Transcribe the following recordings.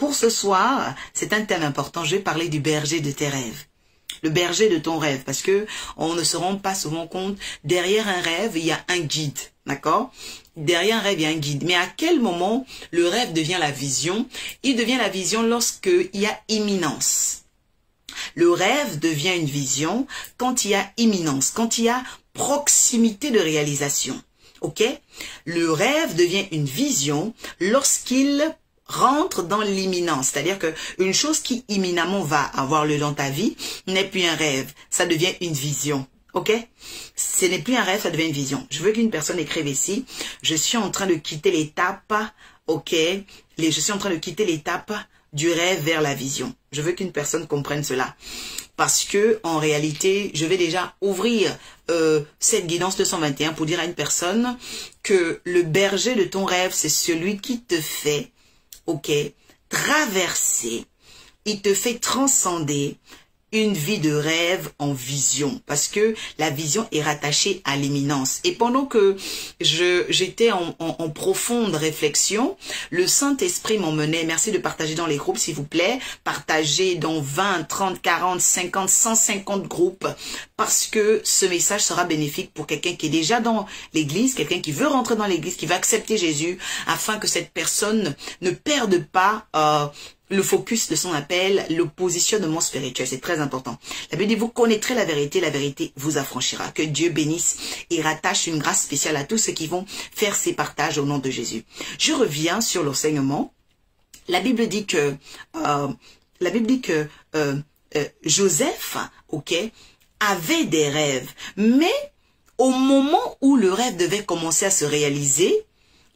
pour ce soir, c'est un thème important. Je vais parler du berger de tes rêves. Le berger de ton rêve, parce que on ne se rend pas souvent compte, derrière un rêve, il y a un guide, d'accord? Derrière un rêve, il y a un guide. Mais à quel moment le rêve devient la vision? Il devient la vision lorsqu'il y a imminence. Le rêve devient une vision quand il y a imminence, quand il y a proximité de réalisation. Ok? Le rêve devient une vision lorsqu'il rentre dans l'imminence. C'est-à-dire que une chose qui imminemment va avoir lieu dans ta vie n'est plus un rêve. Ça devient une vision. Ok? Ce n'est plus un rêve, ça devient une vision. Je veux qu'une personne écrive ici. Je suis en train de quitter l'étape. Ok? Je suis en train de quitter l'étape du rêve vers la vision. Je veux qu'une personne comprenne cela. Parce que, en réalité, je vais déjà ouvrir cette guidance 221 pour dire à une personne que le berger de ton rêve, c'est celui qui te fait, ok, traverser, il te fait transcender une vie de rêve en vision, parce que la vision est rattachée à l'imminence. Et pendant que j'étais en profonde réflexion, le Saint-Esprit m'emmenait, merci de partager dans les groupes s'il vous plaît, partagez dans 20, 30, 40, 50, 150 groupes, parce que ce message sera bénéfique pour quelqu'un qui est déjà dans l'église, quelqu'un qui veut rentrer dans l'église, qui va accepter Jésus, afin que cette personne ne perde pas le focus de son appel, le positionnement spirituel, c'est très important. La Bible dit, vous connaîtrez la vérité vous affranchira. Que Dieu bénisse et rattache une grâce spéciale à tous ceux qui vont faire ces partages au nom de Jésus. Je reviens sur l'enseignement. La Bible dit que, Joseph, ok, avait des rêves, mais au moment où le rêve devait commencer à se réaliser,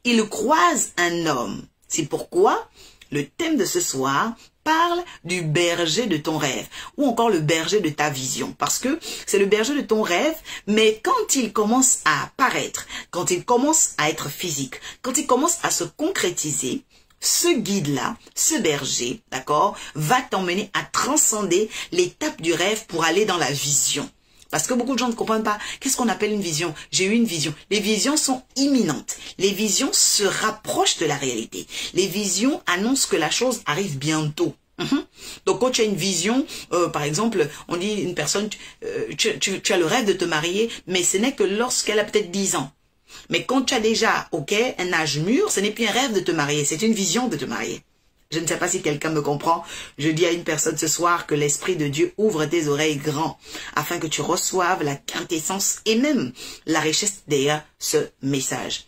il croise un homme. C'est pourquoi le thème de ce soir parle du berger de ton rêve ou encore le berger de ta vision, parce que c'est le berger de ton rêve, mais quand il commence à apparaître, quand il commence à être physique, quand il commence à se concrétiser, ce guide-là, ce berger, d'accord, va t'emmener à transcender l'étape du rêve pour aller dans la vision. Parce que beaucoup de gens ne comprennent pas. Qu'est-ce qu'on appelle une vision? J'ai eu une vision. Les visions sont imminentes. Les visions se rapprochent de la réalité. Les visions annoncent que la chose arrive bientôt. Donc quand tu as une vision, par exemple, on dit une personne, tu as le rêve de te marier, mais ce n'est que lorsqu'elle a peut-être 10 ans. Mais quand tu as déjà, ok, un âge mûr, ce n'est plus un rêve de te marier, c'est une vision de te marier. Je ne sais pas si quelqu'un me comprend. Je dis à une personne ce soir que l'Esprit de Dieu ouvre tes oreilles grands afin que tu reçoives la quintessence et même la richesse derrière ce message.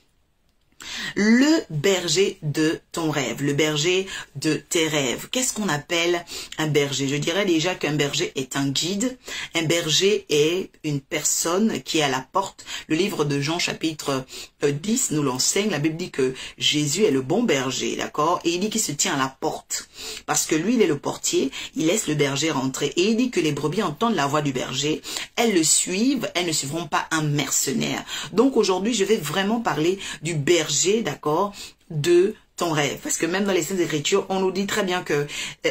Le berger de ton rêve, le berger de tes rêves. Qu'est-ce qu'on appelle un berger? Je dirais déjà qu'un berger est un guide. Un berger est une personne qui est à la porte. Le livre de Jean chapitre 10 nous l'enseigne. La Bible dit que Jésus est le bon berger, d'accord? Et il dit qu'il se tient à la porte. Parce que lui, il est le portier. Il laisse le berger rentrer. Et il dit que les brebis entendent la voix du berger. Elles le suivent. Elles ne suivront pas un mercenaire. Donc aujourd'hui, je vais vraiment parler du berger, d'accord, de ton rêve. Parce que même dans les Saintes Écritures, on nous dit très bien que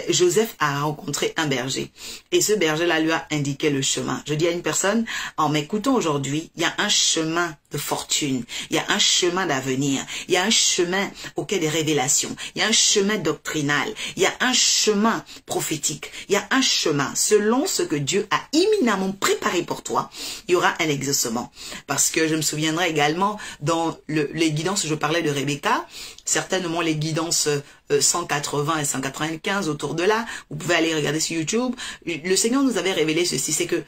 Joseph a rencontré un berger. Et ce berger-là lui a indiqué le chemin. Je dis à une personne, en m'écoutant aujourd'hui, il y a un chemin de fortune. Il y a un chemin d'avenir. Il y a un chemin auquel des révélations. Il y a un chemin doctrinal. Il y a un chemin prophétique. Il y a un chemin. Selon ce que Dieu a imminemment préparé pour toi, il y aura un exaucement. Parce que je me souviendrai également dans les guidances où je parlais de Rebecca, certainement les guidances 180 et 195 autour de là, vous pouvez aller regarder sur YouTube. Le Seigneur nous avait révélé ceci, c'est que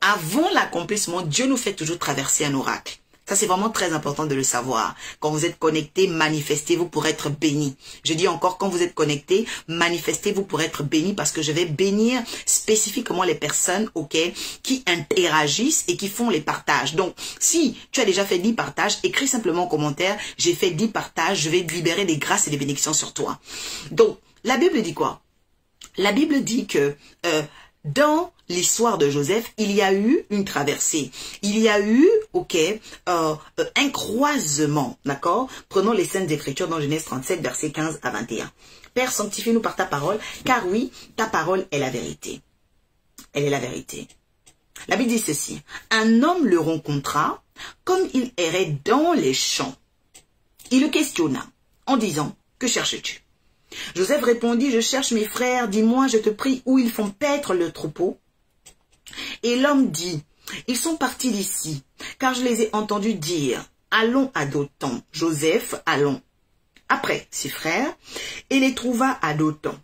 avant l'accomplissement, Dieu nous fait toujours traverser un oracle. Ça, c'est vraiment très important de le savoir. Quand vous êtes connecté, manifestez-vous pour être béni. Je dis encore, quand vous êtes connecté, manifestez-vous pour être béni, parce que je vais bénir spécifiquement les personnes, ok, qui interagissent et qui font les partages. Donc, si tu as déjà fait 10 partages, écris simplement en commentaire, j'ai fait 10 partages, je vais libérer des grâces et des bénédictions sur toi. Donc, la Bible dit quoi? La Bible dit que dans l'histoire de Joseph, il y a eu une traversée. Il y a eu, ok, un croisement, d'accord? Prenons les Saintes Écritures dans Genèse 37, versets 15 à 21. Père, sanctifie-nous par ta parole, car oui, ta parole est la vérité. Elle est la vérité. La Bible dit ceci. Un homme le rencontra, comme il errait dans les champs. Il le questionna, en disant, que cherches-tu? Joseph répondit, je cherche mes frères, dis-moi, je te prie, où ils font paître le troupeau. Et l'homme dit, ils sont partis d'ici, car je les ai entendus dire, allons à Dothan. Joseph, allons après ses frères, et les trouva à Dothan.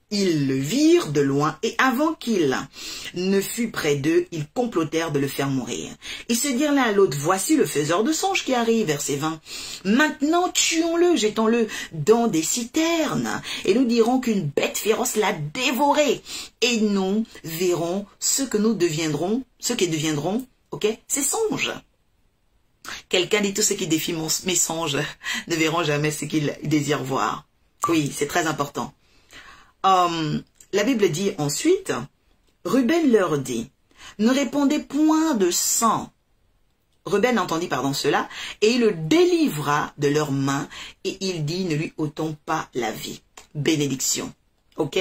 Ils le virent de loin, et avant qu'il ne fût près d'eux, ils complotèrent de le faire mourir. Ils se dirent l'un à l'autre, voici le faiseur de songes qui arrive, verset 20. Maintenant tuons-le, jetons-le dans des citernes, et nous dirons qu'une bête féroce l'a dévoré, et nous verrons ce que nous deviendrons, ce qu'ils deviendront, ok, ces songes. Quelqu'un dit, tous ceux qui défient mes songes ne verront jamais ce qu'ils désirent voir. Oui, c'est très important. La Bible dit ensuite, Ruben leur dit, ne répondez point de sang. Ruben entendit cela, et il le délivra de leurs mains, et il dit, ne lui ôtons pas la vie. Bénédiction. Ok?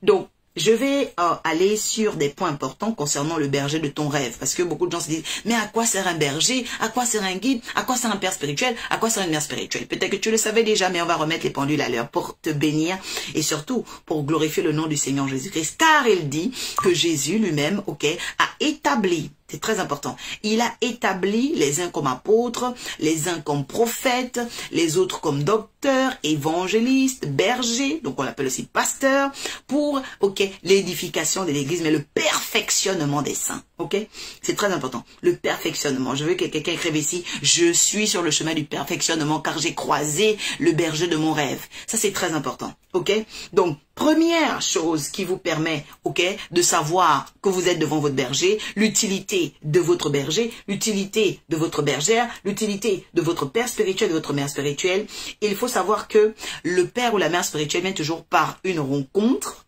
Donc, je vais aller sur des points importants concernant le berger de ton rêve. Parce que beaucoup de gens se disent, mais à quoi sert un berger? À quoi sert un guide? À quoi sert un père spirituel? À quoi sert une mère spirituelle? Peut-être que tu le savais déjà, mais on va remettre les pendules à l'heure pour te bénir et surtout pour glorifier le nom du Seigneur Jésus-Christ. Car il dit que Jésus lui-même, ok, a établi, c'est très important, il a établi les uns comme apôtres, les uns comme prophètes, les autres comme docteurs, évangélistes, bergers, donc on l'appelle aussi pasteur, pour, ok, l'édification de l'église, mais le perfectionnement des saints, ok? C'est très important, le perfectionnement. Je veux que quelqu'un écrive ici, je suis sur le chemin du perfectionnement car j'ai croisé le berger de mon rêve. Ça, c'est très important, ok? Donc, première chose qui vous permet, ok, de savoir que vous êtes devant votre berger, l'utilité de votre berger, l'utilité de votre bergère, l'utilité de votre père spirituel, de votre mère spirituelle. Il faut savoir que le père ou la mère spirituelle vient toujours par une rencontre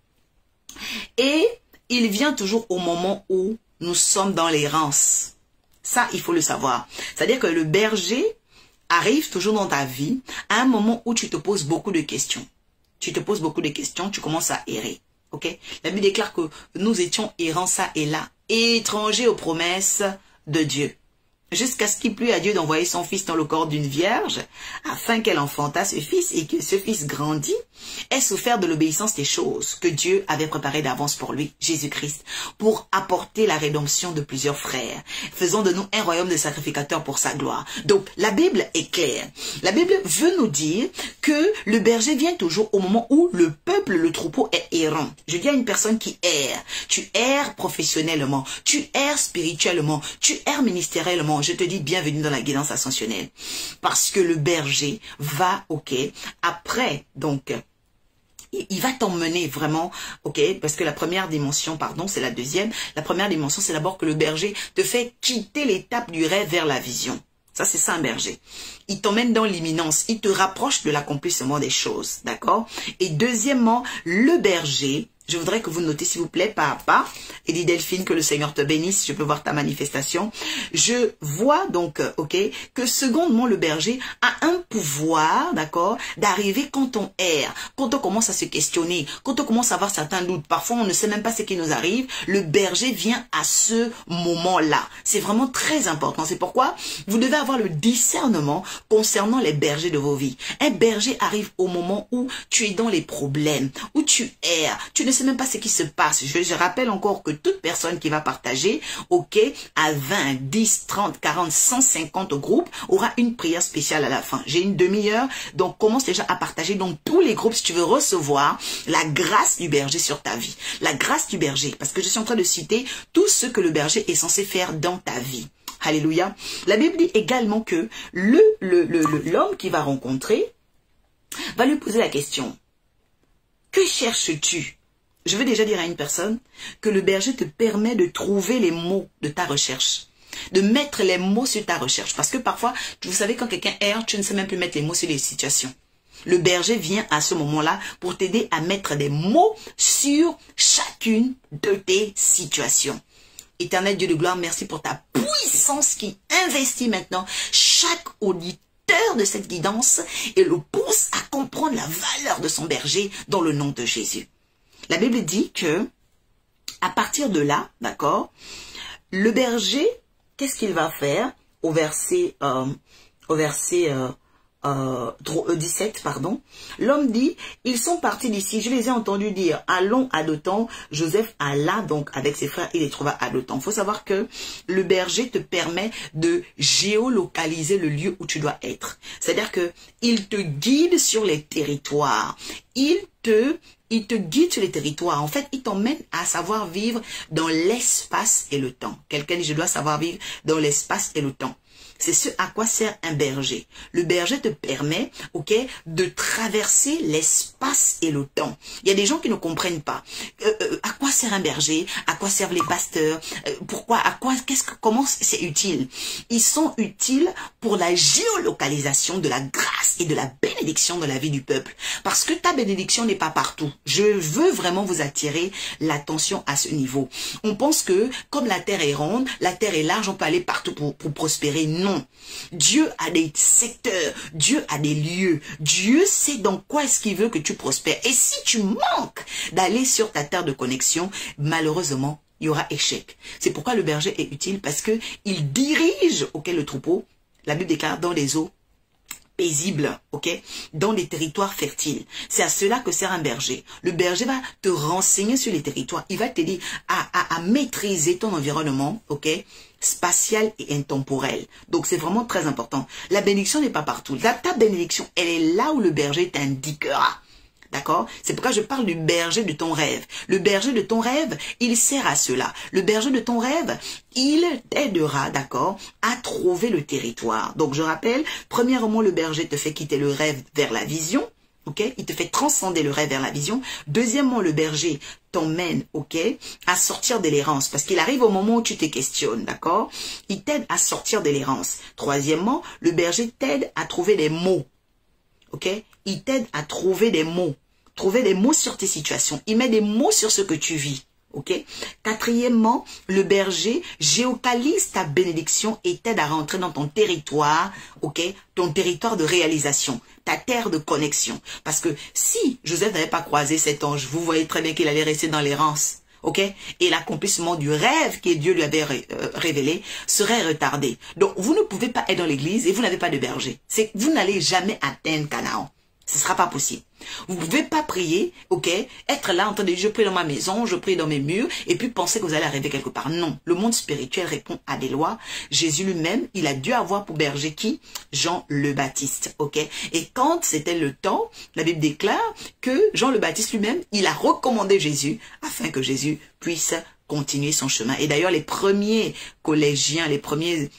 et il vient toujours au moment où nous sommes dans l'errance. Ça, il faut le savoir. C'est-à-dire que le berger arrive toujours dans ta vie à un moment où tu te poses beaucoup de questions. Tu te poses beaucoup de questions, tu commences à errer. Ok? La Bible déclare que nous étions errants ça et là, étrangers aux promesses de Dieu. Jusqu'à ce qu'il plût à Dieu d'envoyer son fils dans le corps d'une vierge, afin qu'elle enfanta ce fils et que ce fils grandit, ait souffert de l'obéissance des choses que Dieu avait préparées d'avance pour lui, Jésus-Christ, pour apporter la rédemption de plusieurs frères, faisant de nous un royaume de sacrificateurs pour sa gloire. Donc, la Bible est claire. La Bible veut nous dire que le berger vient toujours au moment où le peuple, le troupeau est errant. Je dis à une personne qui erre, tu erres professionnellement, tu erres spirituellement, tu erres ministériellement. Je te dis bienvenue dans la guidance ascensionnelle. Parce que le berger va, ok, après, donc, il va t'emmener vraiment, ok, parce que la première dimension, pardon, c'est la deuxième. La première dimension, c'est d'abord que le berger te fait quitter l'étape du rêve vers la vision. Ça, c'est ça un berger. Il t'emmène dans l'imminence, il te rapproche de l'accomplissement des choses, d'accord? Et deuxièmement, le berger, je voudrais que vous notez s'il vous plaît pas à pas, et dit Delphine que le Seigneur te bénisse, je peux voir ta manifestation. Je vois donc, ok, que secondement le berger a un pouvoir, d'accord, d'arriver quand on erre, quand on commence à se questionner, quand on commence à avoir certains doutes, parfois on ne sait même pas ce qui nous arrive, le berger vient à ce moment-là. C'est vraiment très important, c'est pourquoi vous devez avoir le discernement concernant les bergers de vos vies. Un berger arrive au moment où tu es dans les problèmes, où tu erres, tu ne sais même pas ce qui se passe. Je rappelle encore que toute personne qui va partager, ok, à 20, 10, 30, 40, 150 groupes, aura une prière spéciale à la fin. J'ai une demi-heure, donc commence déjà à partager dans tous les groupes si tu veux recevoir la grâce du berger sur ta vie. La grâce du berger, parce que je suis en train de citer tout ce que le berger est censé faire dans ta vie. Alléluia. La Bible dit également que l'homme qui va rencontrer va lui poser la question, que cherches-tu? Je veux déjà dire à une personne que le berger te permet de trouver les mots de ta recherche, de mettre les mots sur ta recherche. Parce que parfois, vous savez, quand quelqu'un erre, tu ne sais même plus mettre les mots sur les situations. Le berger vient à ce moment-là pour t'aider à mettre des mots sur chacune de tes situations. Éternel Dieu de gloire, merci pour ta puissance qui investit maintenant chaque auditeur de cette guidance et le pousse à comprendre la valeur de son berger dans le nom de Jésus. La Bible dit que, à partir de là, d'accord, le berger, qu'est-ce qu'il va faire au verset 17, pardon. L'homme dit, ils sont partis d'ici, je les ai entendus dire, allons à Dothan. Joseph alla donc avec ses frères, il les trouva à Dothan. Il faut savoir que le berger te permet de géolocaliser le lieu où tu dois être. C'est-à-dire que il te guide sur les territoires. Il te guide sur les territoires. En fait, il t'emmène à savoir vivre dans l'espace et le temps. Quelqu'un dit, je dois savoir vivre dans l'espace et le temps. C'est ce à quoi sert un berger. Le berger te permet, ok, de traverser l'espace et le temps. Il y a des gens qui ne comprennent pas. À quoi sert un berger? À quoi servent les pasteurs? Pourquoi? À quoi? Comment c'est utile? Ils sont utiles pour la géolocalisation de la grâce et de la bénédiction dans la vie du peuple. Parce que ta bénédiction n'est pas partout. Je veux vraiment vous attirer l'attention à ce niveau. On pense que comme la terre est ronde, la terre est large, on peut aller partout pour prospérer. Non. Dieu a des secteurs, Dieu a des lieux, Dieu sait dans quoi est-ce qu'il veut que tu prospères. Et si tu manques d'aller sur ta terre de connexion, malheureusement, il y aura échec. C'est pourquoi le berger est utile parce que il dirige le troupeau, la Bible déclare, dans les eaux paisibles, ok, dans des territoires fertiles. C'est à cela que sert un berger. Le berger va te renseigner sur les territoires. Il va t'aider à maîtriser ton environnement, ok, spatial et intemporel. Donc, c'est vraiment très important. La bénédiction n'est pas partout. Ta bénédiction, elle est là où le berger t'indiquera. D'accord? C'est pourquoi je parle du berger de ton rêve. Le berger de ton rêve, il sert à cela. Le berger de ton rêve, il t'aidera, d'accord, à trouver le territoire. Donc, je rappelle, premièrement, le berger te fait quitter le rêve vers la vision. Ok, il te fait transcender le rêve vers la vision. Deuxièmement, le berger t'emmène, ok, à sortir de l'errance. Parce qu'il arrive au moment où tu te questionnes, d'accord? Il t'aide à sortir de l'errance. Troisièmement, le berger t'aide à trouver des mots. Ok? Il t'aide à trouver des mots. Trouver des mots sur tes situations. Il met des mots sur ce que tu vis. Ok? Quatrièmement, le berger géocalise ta bénédiction et t'aide à rentrer dans ton territoire, ok? Ton territoire de réalisation, ta terre de connexion. Parce que si Joseph n'avait pas croisé cet ange, vous voyez très bien qu'il allait rester dans l'errance. Ok? Et l'accomplissement du rêve que Dieu lui avait révélé serait retardé. Donc, vous ne pouvez pas être dans l'église et vous n'avez pas de berger. Vous n'allez jamais atteindre Canaan. Ce ne sera pas possible. Vous ne pouvez pas prier, ok, être là en train de dire je prie dans ma maison, je prie dans mes murs, et puis penser que vous allez arriver quelque part. Non, le monde spirituel répond à des lois. Jésus lui-même, il a dû avoir pour berger qui? Jean le Baptiste, ok. Et quand c'était le temps, la Bible déclare que Jean le Baptiste lui-même, il a recommandé Jésus afin que Jésus puisse continuer son chemin. Et d'ailleurs, les premiers collégiens, les premiers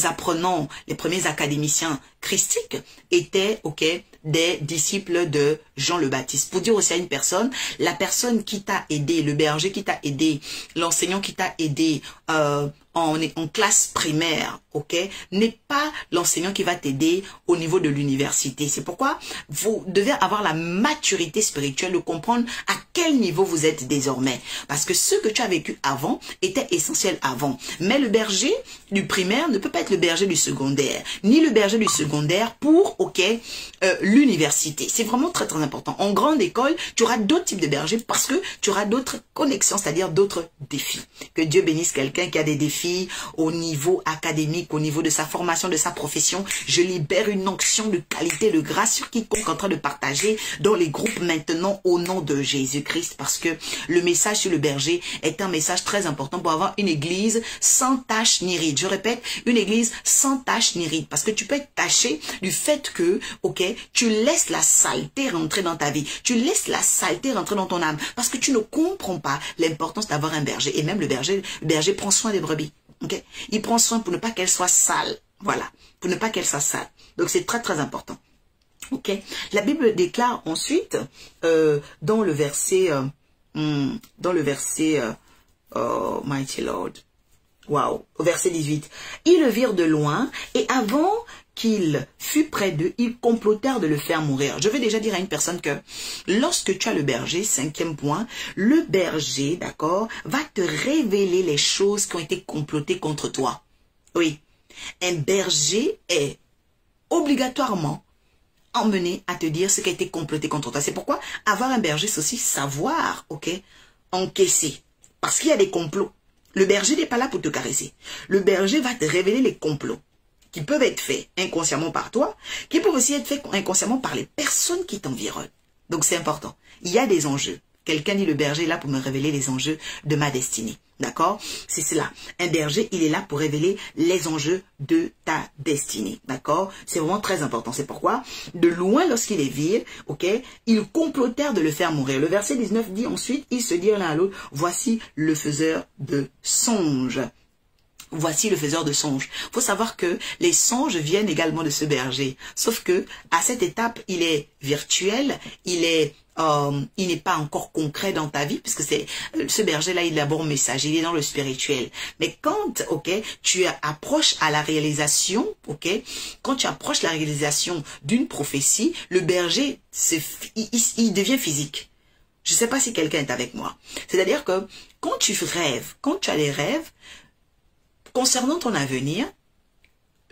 apprenants, les premiers académiciens christiques étaient, ok, des disciples de Jean le Baptiste. Pour dire aussi à une personne, la personne qui t'a aidé, le berger qui t'a aidé, l'enseignant qui t'a aidé en classe primaire, ok, n'est pas l'enseignant qui va t'aider au niveau de l'université. C'est pourquoi vous devez avoir la maturité spirituelle de comprendre à quel niveau vous êtes désormais. Parce que ce que tu as vécu avant était essentiel avant. Mais le berger du primaire ne peut pas être le berger du secondaire, ni le berger du secondaire pour, ok, l'université. C'est vraiment très très important. En grande école, tu auras d'autres types de bergers parce que tu auras d'autres connexions, c'est-à-dire d'autres défis. Que Dieu bénisse quelqu'un qui a des défis au niveau académique, au niveau de sa formation, de sa profession. Je libère une onction de qualité, de grâce sur quiconque est en train de partager dans les groupes maintenant au nom de Jésus-Christ, parce que le message sur le berger est un message très important pour avoir une église sans tache ni ride. Je répète, une église sans tache ni ride, parce que tu peux être taché du fait que, ok, tu laisses la saleté rentrer dans ta vie, tu laisses la saleté rentrer dans ton âme, parce que tu ne comprends pas l'importance d'avoir un berger. Et même le berger prend soin des brebis. Okay? Il prend soin pour ne pas qu'elle soit sale. Voilà. Pour ne pas qu'elle soit sale. Donc, c'est très, très important. Ok. La Bible déclare ensuite, dans le verset, oh, mighty Lord. Wow. Au verset 18. Ils le virent de loin et avant qu'il fût près d'eux, ils complotèrent de le faire mourir. Je vais déjà dire à une personne que lorsque tu as le berger, 5e point, le berger, d'accord, va te révéler les choses qui ont été complotées contre toi. Oui, un berger est obligatoirement emmené à te dire ce qui a été comploté contre toi. C'est pourquoi avoir un berger, c'est aussi savoir, ok, encaisser. Parce qu'il y a des complots. Le berger n'est pas là pour te caresser. Le berger va te révéler les complots. qui peuvent être faits inconsciemment par toi, qui peuvent aussi être faits inconsciemment par les personnes qui t'environnent. Donc c'est important. Il y a des enjeux. Quelqu'un dit le berger est là pour me révéler les enjeux de ma destinée. D'accord? C'est cela. Un berger, il est là pour révéler les enjeux de ta destinée. D'accord? C'est vraiment très important. C'est pourquoi, de loin lorsqu'il est vil, ok, ils complotèrent de le faire mourir. Le verset 19 dit ensuite, ils se dirent l'un à l'autre, voici le faiseur de songes. Voici le faiseur de songes. Il faut savoir que les songes viennent également de ce berger. Sauf que à cette étape, il est virtuel, il n'est pas encore concret dans ta vie, puisque c'est ce berger-là, il est d'abord messager, il est dans le spirituel. Mais quand, ok, tu approches à la réalisation, ok, quand tu approches la réalisation d'une prophétie, le berger, il devient physique. Je ne sais pas si quelqu'un est avec moi. C'est-à-dire que quand tu rêves, quand tu as des rêves, concernant ton avenir,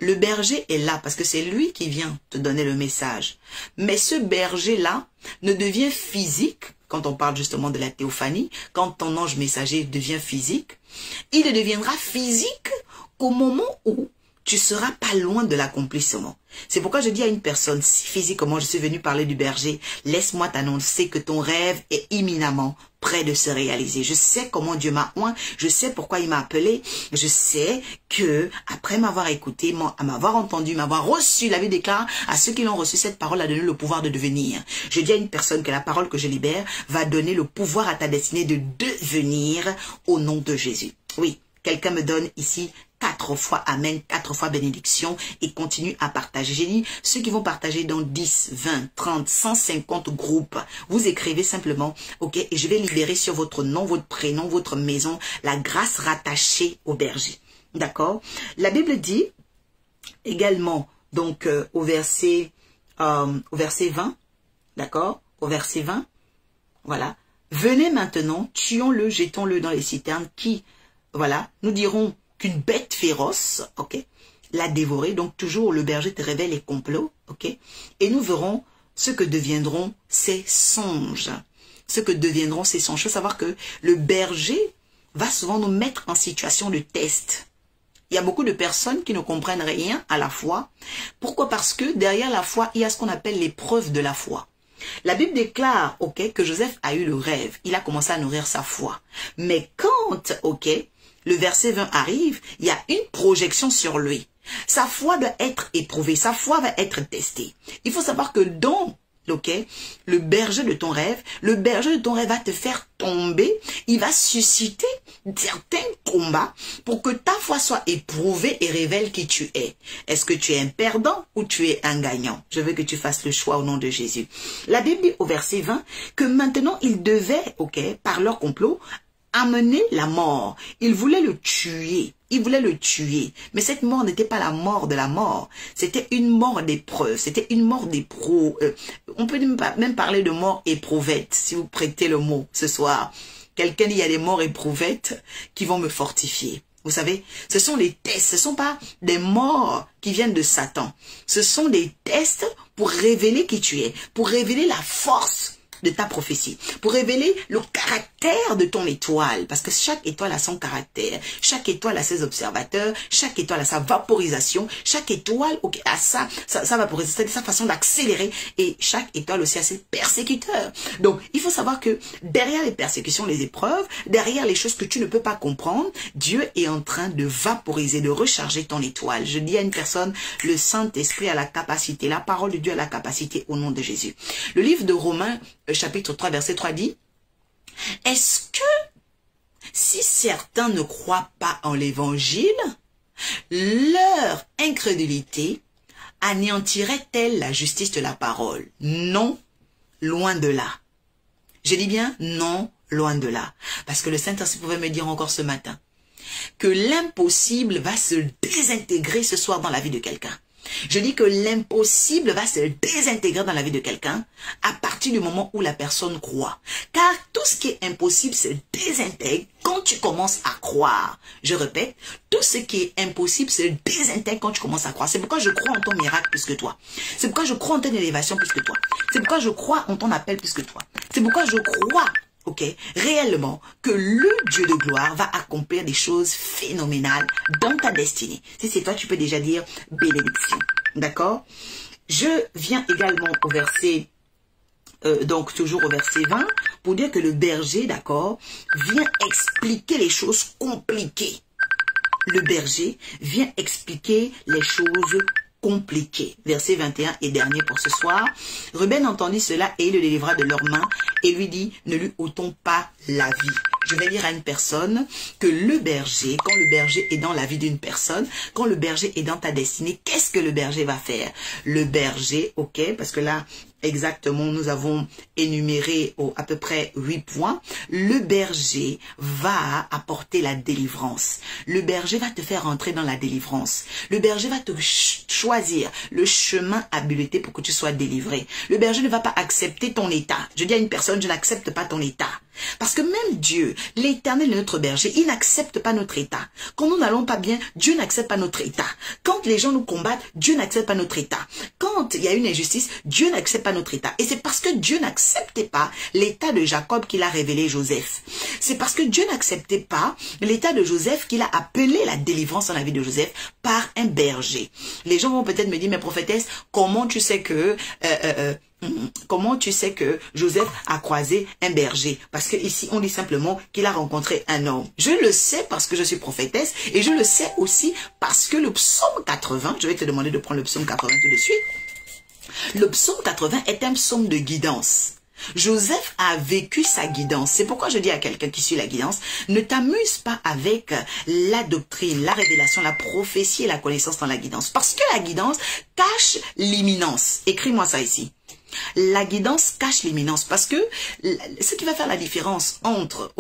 le berger est là parce que c'est lui qui vient te donner le message. Mais ce berger-là ne devient physique, quand on parle justement de la théophanie, quand ton ange messager devient physique, il ne deviendra physique qu'au moment où tu seras pas loin de l'accomplissement. C'est pourquoi je dis à une personne, si physiquement je suis venu parler du berger, laisse-moi t'annoncer que ton rêve est imminemment près de se réaliser. Je sais comment Dieu m'a oint, je sais pourquoi il m'a appelé, je sais que après m'avoir écouté, m'avoir entendu, m'avoir reçu, la Bible déclare à ceux qui l'ont reçu, cette parole a donné le pouvoir de devenir. Je dis à une personne que la parole que je libère va donner le pouvoir à ta destinée de devenir au nom de Jésus. Oui, quelqu'un me donne ici 4 fois amen, 4 fois bénédiction et continue à partager. J'ai dit, ceux qui vont partager dans 10, 20, 30, 150 groupes, vous écrivez simplement, ok, et je vais libérer sur votre nom, votre prénom, votre maison, la grâce rattachée au berger. D'accord? La Bible dit également, donc au verset 20, d'accord? Au verset 20, voilà. Venez maintenant, tuons-le, jetons-le dans les citernes qui, voilà, nous dirons qu'une bête féroce, ok, l'a dévoré. Donc toujours le berger te révèle les complots, ok, et nous verrons ce que deviendront ces songes. Ce que deviendront ces songes. Il faut savoir que le berger va souvent nous mettre en situation de test. Il y a beaucoup de personnes qui ne comprennent rien à la foi. Pourquoi? Parce que derrière la foi, il y a ce qu'on appelle l'épreuve de la foi. La Bible déclare, ok, que Joseph a eu le rêve. Il a commencé à nourrir sa foi. Mais quand, ok, le verset 20 arrive, il y a une projection sur lui. Sa foi doit être éprouvée, sa foi va être testée. Il faut savoir que dans, ok, le berger de ton rêve va te faire tomber, il va susciter certains combats pour que ta foi soit éprouvée et révèle qui tu es. Est-ce que tu es un perdant ou tu es un gagnant? Je veux que tu fasses le choix au nom de Jésus. La Bible dit au verset 20 que maintenant ils devaient, ok, par leur complot, amener la mort. Il voulait le tuer. Il voulait le tuer. Mais cette mort n'était pas la mort de la mort. C'était une mort d'épreuve. C'était une mort d'épreuve. On peut même parler de mort éprouvette, si vous prêtez le mot ce soir. Quelqu'un dit, il y a des morts éprouvettes qui vont me fortifier. Vous savez, ce sont des tests. Ce ne sont pas des morts qui viennent de Satan. Ce sont des tests pour révéler qui tu es. Pour révéler la force de ta prophétie, pour révéler le caractère de ton étoile, parce que chaque étoile a son caractère, chaque étoile a ses observateurs, chaque étoile a sa vaporisation, chaque étoile a sa vaporisation, sa façon d'accélérer, et chaque étoile aussi a ses persécuteurs. Donc, il faut savoir que derrière les persécutions, les épreuves, derrière les choses que tu ne peux pas comprendre, Dieu est en train de vaporiser, de recharger ton étoile. Je dis à une personne, le Saint-Esprit a la capacité, la parole de Dieu a la capacité au nom de Jésus. Le livre de Romains, chapitre 3, verset 3 dit, est-ce que si certains ne croient pas en l'évangile, leur incrédulité anéantirait-elle la justice de la parole? Non, loin de là. Je dis bien non, loin de là. Parce que le Saint-Esprit pouvait me dire encore ce matin que l'impossible va se désintégrer ce soir dans la vie de quelqu'un. Je dis que l'impossible va se désintégrer dans la vie de quelqu'un à partir du moment où la personne croit. Car tout ce qui est impossible se désintègre quand tu commences à croire. Je répète, tout ce qui est impossible se désintègre quand tu commences à croire. C'est pourquoi je crois en ton miracle plus que toi. C'est pourquoi je crois en ton élévation plus que toi. C'est pourquoi je crois en ton appel plus que toi. C'est pourquoi je crois, ok, réellement, que le Dieu de gloire va accomplir des choses phénoménales dans ta destinée. Si c'est toi, tu peux déjà dire bénédiction. D'accord? Je viens également au verset, donc toujours au verset 20, pour dire que le berger, d'accord, vient expliquer les choses compliquées. Le berger vient expliquer les choses compliquées. Verset 21 et dernier pour ce soir. Ruben entendit cela et il le délivra de leurs mains et lui dit, ne lui ôtons pas la vie. Je vais dire à une personne que le berger, quand le berger est dans la vie d'une personne, quand le berger est dans ta destinée, qu'est-ce que le berger va faire? Le berger, ok, parce que là, exactement, nous avons énuméré à peu près 8 points. Le berger va apporter la délivrance. Le berger va te faire entrer dans la délivrance. Le berger va te choisir le chemin habilité pour que tu sois délivré. Le berger ne va pas accepter ton état. Je dis à une personne, je n'accepte pas ton état. Parce que même Dieu, l'Éternel est notre berger, il n'accepte pas notre état. Quand nous n'allons pas bien, Dieu n'accepte pas notre état. Quand les gens nous combattent, Dieu n'accepte pas notre état. Quand il y a une injustice, Dieu n'accepte pas notre état. Et c'est parce que Dieu n'acceptait pas l'état de Jacob qu'il a révélé Joseph. C'est parce que Dieu n'acceptait pas l'état de Joseph qu'il a appelé la délivrance dans la vie de Joseph par un berger. Les gens vont peut-être me dire, mais prophétesse, comment tu sais que Joseph a croisé un berger? Parce que ici, on dit simplement qu'il a rencontré un homme. Je le sais parce que je suis prophétesse et je le sais aussi parce que le psaume 80, je vais te demander de prendre le psaume 80 tout de suite. Le psaume 80 est un psaume de guidance. Joseph a vécu sa guidance. C'est pourquoi je dis à quelqu'un qui suit la guidance, ne t'amuse pas avec la doctrine, la révélation, la prophétie et la connaissance dans la guidance. Parce que la guidance cache l'imminence. Écris-moi ça ici. La guidance cache l'imminence parce que ce qui va faire la différence entre,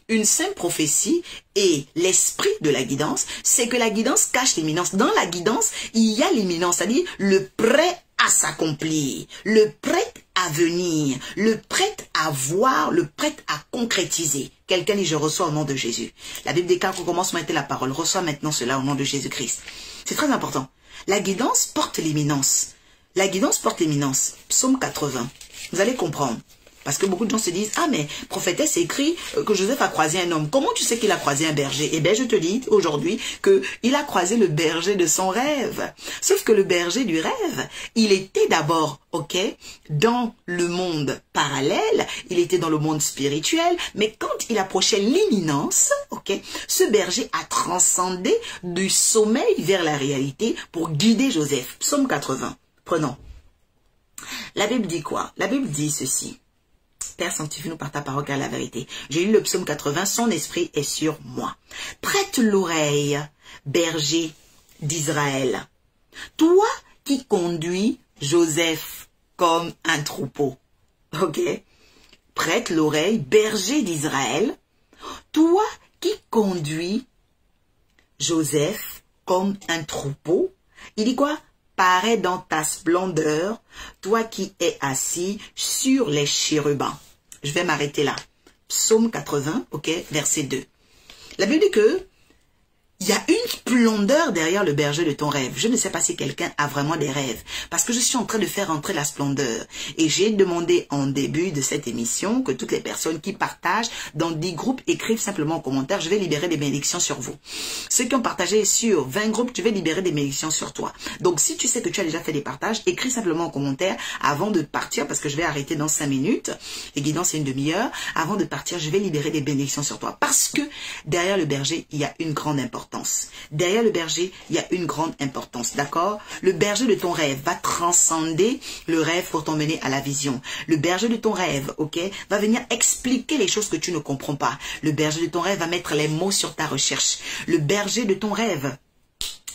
une simple prophétie et l'esprit de la guidance, c'est que la guidance cache l'imminence. Dans la guidance, il y a l'imminence, c'est-à-dire le prêt à s'accomplir, le prêt à venir, le prêt à voir, le prêt à concrétiser. Quelqu'un dit, je reçois au nom de Jésus. La Bible déclare qu'on commence maintenant la parole. Reçois maintenant cela au nom de Jésus-Christ. C'est très important. La guidance porte l'imminence. La guidance porte l'éminence. Psaume 80. Vous allez comprendre. Parce que beaucoup de gens se disent, ah mais prophétesse, c'est écrit que Joseph a croisé un homme. Comment tu sais qu'il a croisé un berger? Eh bien, je te dis aujourd'hui qu'il a croisé le berger de son rêve. Sauf que le berger du rêve, il était d'abord, dans le monde parallèle, il était dans le monde spirituel, mais quand il approchait l'imminence, ce berger a transcendé du sommeil vers la réalité pour guider Joseph. Psaume 80. Prenons. La Bible dit quoi? La Bible dit ceci. Père, sanctifie-nous par ta parole car la vérité. J'ai lu le psaume 80, son esprit est sur moi. Prête l'oreille, berger d'Israël. Toi qui conduis Joseph comme un troupeau. Prête l'oreille, berger d'Israël. Toi qui conduis Joseph comme un troupeau. Il dit quoi? Parais dans ta splendeur, toi qui es assis sur les chérubins. Je vais m'arrêter là. Psaume 80, verset 2. La Bible dit que il y a une splendeur derrière le berger de ton rêve. Je ne sais pas si quelqu'un a vraiment des rêves. Parce que je suis en train de faire entrer la splendeur. Et j'ai demandé en début de cette émission que toutes les personnes qui partagent dans 10 groupes écrivent simplement en commentaire. Je vais libérer des bénédictions sur vous. Ceux qui ont partagé sur 20 groupes, je vais libérer des bénédictions sur toi. Donc si tu sais que tu as déjà fait des partages, écris simplement en commentaire avant de partir. Parce que je vais arrêter dans 5 minutes. Les guidances, c'est une demi-heure. Avant de partir, je vais libérer des bénédictions sur toi. Parce que derrière le berger, il y a une grande importance. Derrière le berger, il y a une grande importance, d'accord? Le berger de ton rêve va transcender le rêve pour t'emmener à la vision. Le berger de ton rêve, va venir expliquer les choses que tu ne comprends pas. Le berger de ton rêve va mettre les mots sur ta recherche. Le berger de ton rêve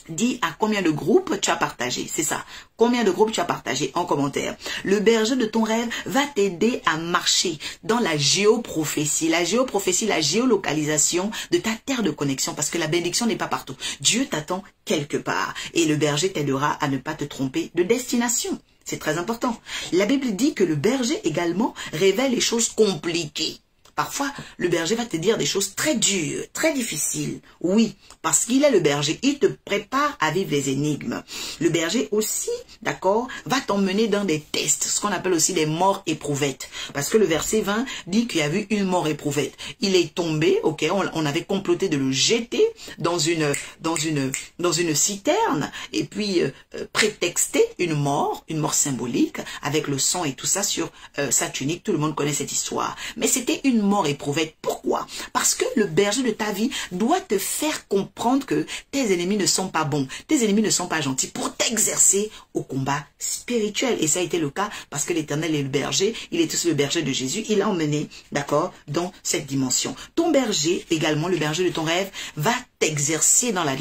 dis à combien de groupes tu as partagé. C'est ça. Combien de groupes tu as partagé en commentaire. Le berger de ton rêve va t'aider à marcher dans la géoprophétie. La géoprophétie, la géolocalisation de ta terre de connexion. Parce que la bénédiction n'est pas partout. Dieu t'attend quelque part. Et le berger t'aidera à ne pas te tromper de destination. C'est très important. La Bible dit que le berger également révèle les choses compliquées. Parfois, le berger va te dire des choses très dures, très difficiles. Oui, parce qu'il est le berger. Il te prépare à vivre les énigmes. Le berger aussi, d'accord, va t'emmener dans des tests, ce qu'on appelle aussi des morts éprouvettes. Parce que le verset 20 dit qu'il y a eu une mort éprouvette. Il est tombé, ok, on avait comploté de le jeter dans une citerne et puis prétexter une mort symbolique avec le sang et tout ça sur sa tunique. Tout le monde connaît cette histoire. Mais c'était une mort éprouvette. Pourquoi? Parce que le berger de ta vie doit te faire comprendre que tes ennemis ne sont pas bons, tes ennemis ne sont pas gentils pour t'exercer au combat spirituel. Et ça a été le cas parce que l'Éternel est le berger, il est aussi le berger de Jésus, il l'a emmené, d'accord, dans cette dimension. Ton berger, également le berger de ton rêve, va t'exercer dans la